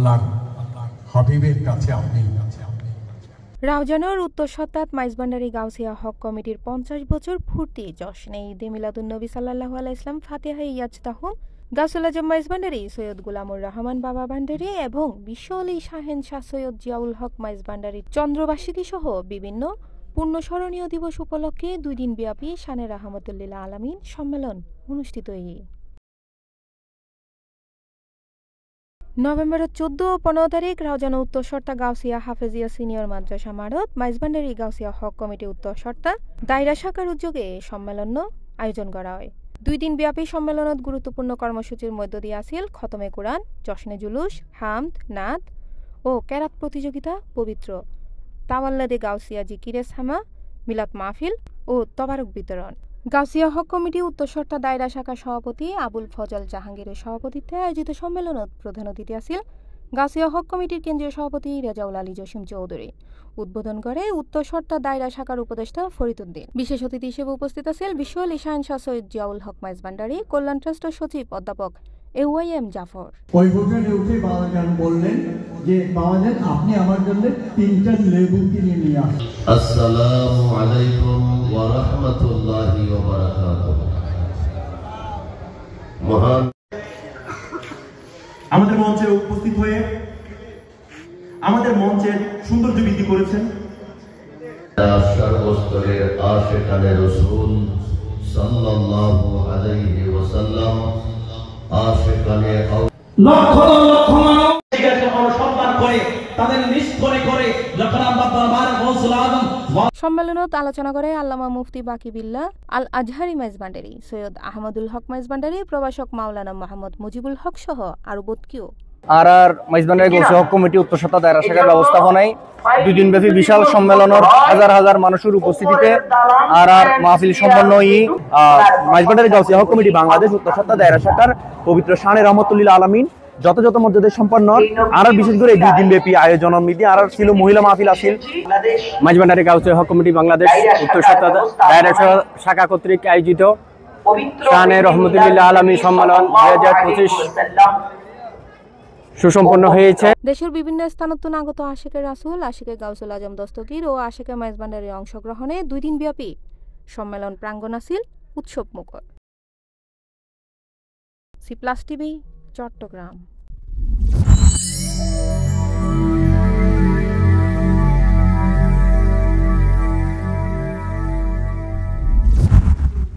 আল্লাহর হাবিবের কাছে আপনি। রাউজানের উত্তর সত্তাত মাইজভান্ডারী গাউসিয়া হক কমিটির ৫০ বছর পূর্তি জশ্নে ঈদে মিলাদুন্নবী সাল্লাল্লাহু আলাইহি ওয়াসাল্লাম ফাতিহা ইয়াজতাহুম গাউসুল আজম মাইজভান্ডারী সৈয়দ গোলামুর রহমান বাবা ভান্ডারী এবং বিশ্ব আলী শাহেনশাহ সৈয়দ জিয়াউল হক মাইজভান্ডারী চন্দ্রবার্ষিকী সহ বিভিন্ন পূর্ণস্মরণীয় দিবস উপলক্ষে ২ দিনব্যাপী শানে রাহমাতুল্লিল আলামিন সম্মেলন অনুষ্ঠিত নভেম্বরের ১৪ ও ১৫ তারিখ রাউজান উত্তর সর্তা গাউসিয়া হাফেজিয়া সিনিয়র মাদ্রাসা মারত মাইজভান্ডারী গাউসিয়া হক কমিটি উত্তর সর্তা দায়রা শাখার উদ্যোগে সম্মেলন আয়োজন করা হয়। ২ দিন ব্যাপী সম্মেলনত গুরুত্বপূর্ণ কর্মসূচির মধ্য দিয়ে আছিল খতমে কোরআন, জশ্নে জুলুস, হামদ, নাত ও কেরাত প্রতিযোগিতা, পবিত্র তাওয়াল্লাদে গাউসিয়া জিকিরে সামা, মিলাদ মাহফিল ও তবারক বিতরণ। গাউসিয়া হক কমিটি উত্তর সর্তা দায়রা শাখার সভাপতি আবুল ফজল জাহাঙ্গীরের সভাপতিত্বে আয়োজিত সম্মেলনত প্রধান অতিথি আছিল গাউসিয়া হক কমিটির কেন্দ্রীয় সভাপতি রেজাউল আলী জসিম চৌধুরী। উদ্বোধন করে উত্তর সর্তা দায়রা শাখার উপদেষ্টা ফরিদউদ্দিন। বিশেষ অতিথি হিসেবে উপস্থিত আছেন বিশ্ব আলী শাহেনশাহ সৈয়দ জিয়াউল হক মাইজভান্ডারী কল্যাণ ট্রাস্টের সচিব অধ্যাপক AYM জাফর। ওই হোটেলে উঠে বাবাজান বললেন যে বাবাজান আপনি আমার জন্য 3টা লেবু কিনে নিয়ে আসুন। আসসালামু আলাইকুম ওয়া রাহমাতুল্লাহি ওয়া বারাকাতুহু। মহান আমাদের মঞ্চে উপস্থিত হয়ে আমাদের মঞ্চের সৌন্দর্য বৃদ্ধি করেছেন সর্বস্তরের আশিকানে রাসূল সাল্লাল্লাহু আলাইহি ওয়াসাল্লাম আশিকানে লক্ষ লক্ষ মানব সম্মান করে তাদের নিষ্ঠুরে করে যখন আমরা দরবারে গৌসুল আজম সম্মেলনত আলোচনা করে আল্লামা মুফতি বাকি বিল্লাহ আল আজহারি মাইজভান্ডারী, সৈয়দ আহমদুল হক মাইজভান্ডারী, প্রভাষক মাওলানা মোহাম্মদ মুজিবুল হক সহ আরো বতকিও। আর মাইজভান্ডারী গাউসিয়া হক কমিটি উত্তর সত্তা দায়রা শাখার ব্যবস্থাপনায় 2 দিনব্যাপী বিশাল সম্মেলনের হাজার হাজার মানুষের উপস্থিতিতে আর মাহফিল সম্পন্ন মাইজভান্ডারী গাউসিয়া হক কমিটি বাংলাদেশ উত্তর সত্তা দায়রা শাখার পবিত্র শানে রহমাতুল্লিল আলামিন যথাযথ মর্যাদায় সম্পন্ন আর বিশেষ করে 2 দিনব্যাপী আয়োজন মিদি আর ছিল মহিলা মাহফিল আছিল মাইজভান্ডারী গাউসিয়া হক কমিটি বাংলাদেশ উত্তর সত্তা দায়রা শাখা কর্তৃক আয়োজিত শানে রহমাতুল্লিল আলামিন সম্মেলন 2025 সুসম্পন্ন হয়েছে। দেশের বিভিন্ন স্থানত্ব আগত আশিকের রাসূল, আশিকে গাউসুল আজম দস্তগীর ও আশিকে মাইজভান্ডারীর অংশগ্রহণে 2 দিনব্যাপী সম্মেলন প্রাঙ্গণ আছিল উৎসবমুখর। C+ TV, Chittagong.